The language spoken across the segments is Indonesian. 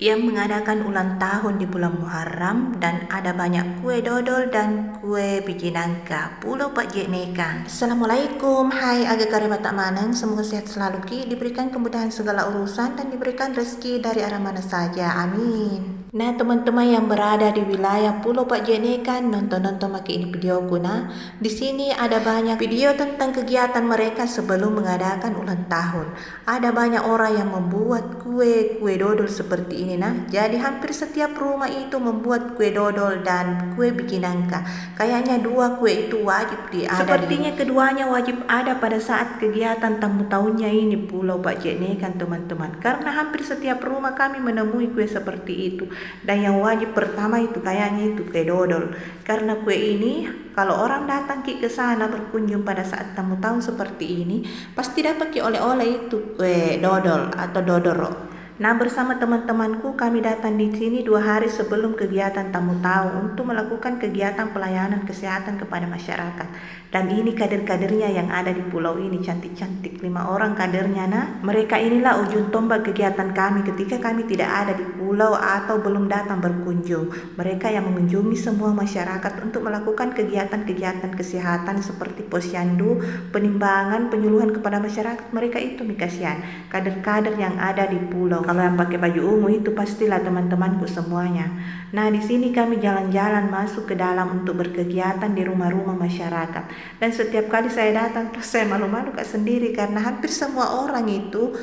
yang mengadakan ulang tahun di bulan Muharram dan ada banyak kue dodol dan kue biji nangka. Pulau Pak Jek Nekan. Assalamualaikum, hai agak kareba tak manen, semoga sehat selalu Ki, diberikan kemudahan segala urusan dan diberikan rezeki dari arah mana saja, amin. Nah teman-teman yang berada di wilayah Pulau Pak Jek Nekan, nonton-nonton maki ini videoku nah. Di sini ada banyak video tentang kegiatan mereka sebelum mengadakan ulang tahun. Ada banyak orang yang membuat kue dodol seperti ini nah. Jadi hampir setiap rumah itu membuat kue dodol dan kue biji nangka. Kayaknya dua kue itu wajib ada. Sepertinya keduanya wajib ada pada saat kegiatan tamu tahunnya ini Pulau Pak Jek Nekan teman-teman. Karena hampir setiap rumah kami menemui kue seperti itu. Dan yang wajib pertama itu kayaknya itu kue dodol. Karena kue ini kalau orang datang ke sana berkunjung pada saat tamu tahun seperti ini, pasti dapat oleh-oleh itu kue dodol atau dodoro. Nah bersama teman-temanku kami datang di sini 2 hari sebelum kegiatan tamu tahun untuk melakukan kegiatan pelayanan kesehatan kepada masyarakat. Dan ini kader-kadernya yang ada di pulau ini cantik-cantik 5 orang kadernya nah. Mereka inilah ujung tombak kegiatan kami ketika kami tidak ada di pulau atau belum datang berkunjung. Mereka yang mengunjungi semua masyarakat untuk melakukan kegiatan-kegiatan kesehatan seperti posyandu, penimbangan, penyuluhan kepada masyarakat. Mereka itu kasihan kader-kader yang ada di pulau. Kalau yang pakai baju ungu itu pastilah teman-temanku semuanya. Nah di sini kami jalan-jalan masuk ke dalam untuk berkegiatan di rumah-rumah masyarakat. Dan setiap kali saya datang terus saya malu-malu kak sendiri karena hampir semua orang itu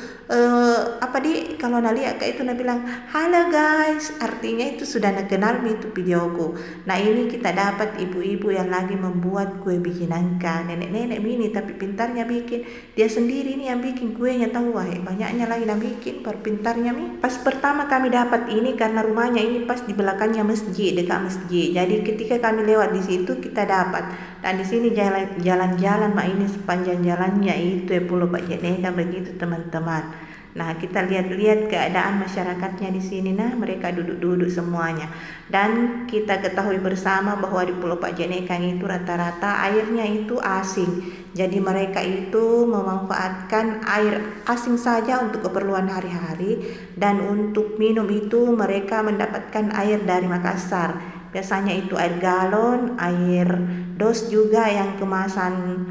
kalau lihat kayak itu bilang halo guys, artinya itu sudah kenal itu videoku. Nah ini kita dapat ibu-ibu yang lagi membuat kue biji nangka, nenek-nenek ini tapi pintarnya bikin, dia sendiri nih yang bikin kuenya, tahu banyaknya lagi yang bikin pintarnya nih. Pas pertama kami dapat ini karena rumahnya ini pas di belakangnya masjid, dekat masjid. Jadi ketika kami lewat di situ kita dapat. Dan di sini jalan-jalan ini sepanjang jalannya itu Pulau Pak Jek Nekan begitu teman-teman. Nah kita lihat-lihat keadaan masyarakatnya di sini nah, mereka duduk-duduk semuanya. Dan kita ketahui bersama bahwa di Pulau Pak Jek Nekan itu rata-rata airnya itu asing. Jadi mereka itu memanfaatkan air asing saja untuk keperluan hari-hari, dan untuk minum itu mereka mendapatkan air dari Makassar. Biasanya itu air galon, air dos juga yang kemasan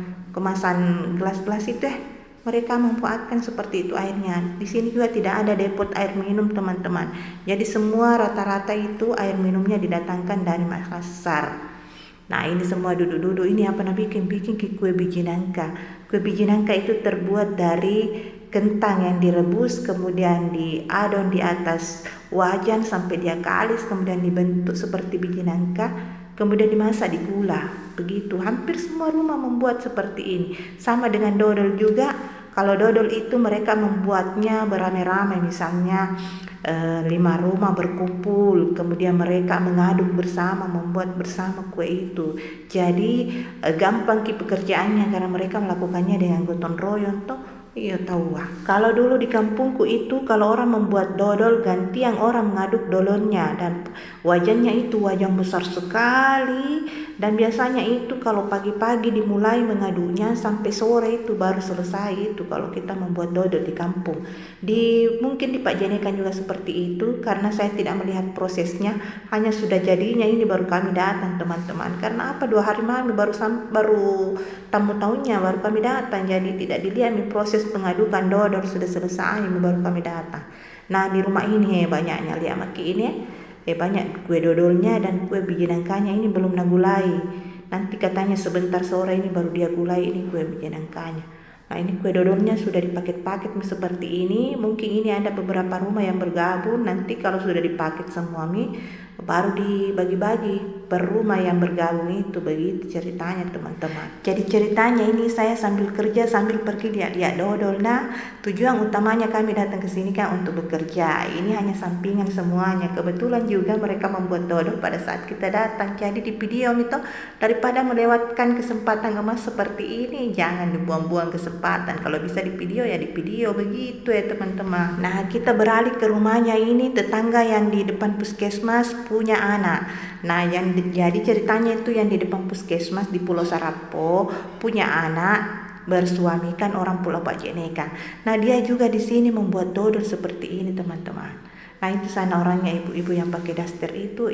gelas-gelas itu mereka memanfaatkan seperti itu airnya. Di sini juga tidak ada depot air minum teman-teman. Jadi semua rata-rata itu air minumnya didatangkan dari Makassar. Nah ini semua duduk-duduk ini apa bikin kue biji nangka. Kue biji nangka itu terbuat dari kentang yang direbus, kemudian diadon di atas wajan sampai dia kalis, kemudian dibentuk seperti biji nangka, kemudian dimasak di gula. Begitu hampir semua rumah membuat seperti ini. Sama dengan dodol juga. Kalau dodol itu mereka membuatnya beramai-ramai, misalnya 5 rumah berkumpul, kemudian mereka mengaduk bersama, membuat bersama kue itu. Jadi gampang pekerjaannya karena mereka melakukannya dengan gotong royong toh. Iya tahu kalau dulu di kampungku itu kalau orang membuat dodol ganti yang orang mengaduk dodolnya, dan wajannya itu wajan besar sekali, dan biasanya itu kalau pagi-pagi dimulai mengaduknya sampai sore itu baru selesai itu kalau kita membuat dodol di kampung. Mungkin di Pak Jek Nekan juga seperti itu karena saya tidak melihat prosesnya, hanya sudah jadinya ini baru kami datang teman-teman. Karena 2 hari malam baru tamu tahunnya baru kami datang, jadi tidak dilihat proses pengadukan dodol sudah selesai baru kami datang. Nah di rumah ini banyaknya lihat maki ini banyak kue dodolnya dan kue biji nangkanya ini belum nagulai. Nanti katanya sebentar sore ini baru dia gulai ini kue biji nangkanya. Nah ini kue dodolnya sudah dipaket-paket seperti ini. Mungkin ini ada beberapa rumah yang bergabung. Nanti kalau sudah dipaket semua baru dibagi-bagi per rumah yang bergabung itu. Begitu ceritanya teman-teman. Jadi ceritanya ini saya sambil kerja sambil pergi lihat-lihat dodol. Nah tujuan utamanya kami datang ke sini kan untuk bekerja. Ini hanya sampingan semuanya. Kebetulan juga mereka membuat dodol pada saat kita datang. Jadi di video itu daripada melewatkan kesempatan emas seperti ini, jangan dibuang-buang kesempatan. Kalau bisa di video ya di video begitu ya teman-teman. Nah kita beralih ke rumahnya ini, tetangga yang di depan puskesmas punya anak. Nah jadi ceritanya itu yang di depan puskesmas di Pulau Sarapo punya anak bersuamikan orang Pulau Pak Neka. Nah dia juga di sini membuat dodol seperti ini teman-teman. Nah itu sana orangnya ibu-ibu yang pakai daster itu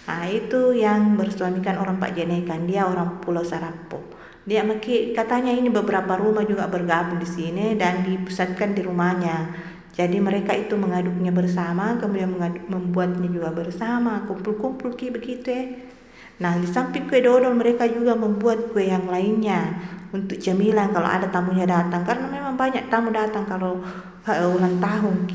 nah itu yang bersuamikan orang Pak Neka, dia orang Pulau Sarapo. Dia katanya ini beberapa rumah juga bergabung di sini dan dipusatkan di rumahnya. Jadi mereka itu mengaduknya bersama, kemudian membuatnya juga bersama, kumpul-kumpul begitu ya. Nah di samping kue dodol mereka juga membuat kue yang lainnya untuk cemilan kalau ada tamunya datang, karena memang banyak tamu datang kalau ulang tahun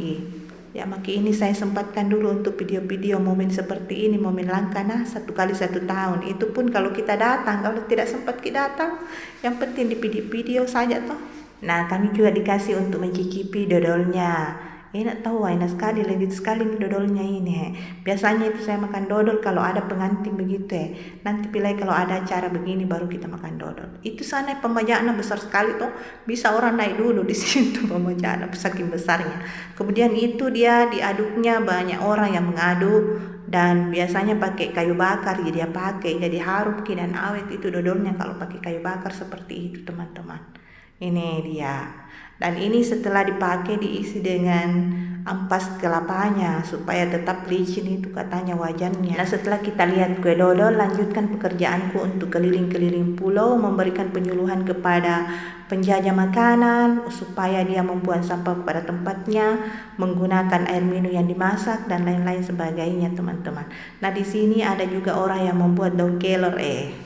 ya. Maka ini saya sempatkan dulu untuk video-video momen seperti ini, momen langka 1 kali 1 tahun. Itu pun kalau kita datang, kalau tidak sempat kita datang, yang penting di video saja toh. Nah kami juga dikasih untuk mencicipi dodolnya. Enak tahu, enak sekali, legit sekali nih dodolnya ini. Biasanya itu saya makan dodol kalau ada pengantin begitu ya. Nanti pilih kalau ada acara begini baru kita makan dodol. Itu sana pembajaannya besar sekali tuh. Bisa orang naik dulu di situ pembajaannya saking besarnya. Kemudian itu dia diaduknya banyak orang yang mengaduk dan biasanya pakai kayu bakar jadi harum dan awet itu dodolnya kalau pakai kayu bakar seperti itu teman-teman. Ini dia. Dan ini setelah dipakai diisi dengan ampas kelapanya supaya tetap licin itu katanya wajannya. Nah setelah kita lihat kue dodol, lanjutkan pekerjaanku untuk keliling-keliling pulau memberikan penyuluhan kepada penjajah makanan supaya dia membuang sampah pada tempatnya, menggunakan air minum yang dimasak dan lain-lain sebagainya teman-teman. Nah di sini ada juga orang yang membuat daun kelor,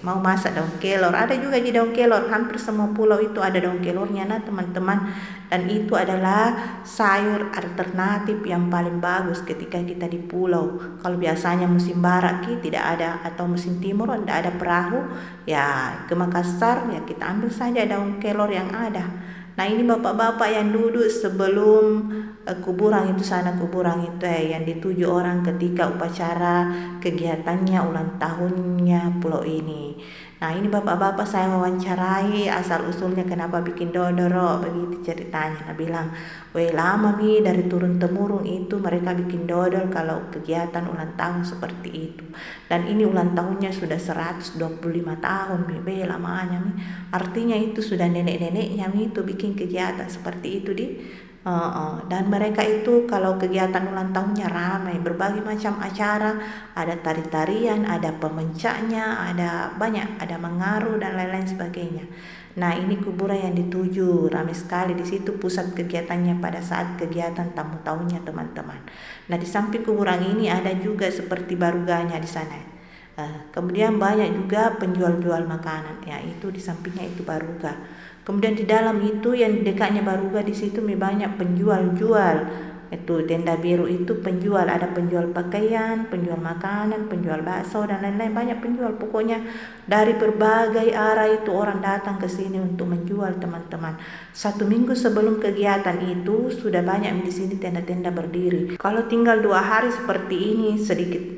mau masak daun kelor. Ada juga di daun kelor, hampir semua pulau itu ada daun kelornya teman-teman. Dan itu adalah sayur alternatif yang paling bagus ketika kita di pulau. Kalau biasanya musim barat tidak ada, atau musim timur tidak ada perahu, ya ke Makassar ya kita ambil saja daun kelor yang ada. Nah ini bapak-bapak yang duduk sebelum kuburan itu sana, kuburan itu yang dituju orang ketika upacara kegiatannya ulang tahunnya pulau ini. Nah ini bapak-bapak saya wawancarai asal usulnya kenapa bikin dodol begitu ceritanya. Nah bilang, lama dari turun temurun itu mereka bikin dodol kalau kegiatan ulang tahun seperti itu. Dan ini ulang tahunnya sudah 125 tahun lamanya artinya itu sudah nenek-neneknya itu bikin kegiatan seperti itu dan mereka itu kalau kegiatan ulang tahunnya ramai, berbagai macam acara, ada tari-tarian, ada pemencaknya, ada banyak, ada mengaru dan lain-lain sebagainya. Nah ini kuburan yang dituju, ramai sekali di situ pusat kegiatannya pada saat kegiatan tamu tahunnya teman-teman. Nah di samping kuburan ini ada juga seperti baruganya di sana. Kemudian banyak juga penjual-jual makanan, ya itu di sampingnya itu baruga. Kemudian di dalam itu yang dekatnya baruga di situ banyak penjual-jual. Itu tenda biru itu penjual, ada penjual pakaian, penjual makanan, penjual bakso dan lain-lain, banyak penjual. Pokoknya dari berbagai arah itu orang datang ke sini untuk menjual teman-teman. 1 minggu sebelum kegiatan itu sudah banyak di sini tenda-tenda berdiri. Kalau tinggal 2 hari seperti ini,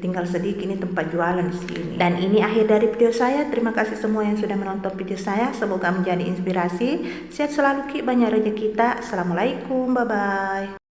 tinggal sedikit ini tempat jualan di sini. Dan ini akhir dari video saya. Terima kasih semua yang sudah menonton video saya. Semoga menjadi inspirasi. Sehat selalu banyak rezeki kita. Assalamualaikum, bye bye.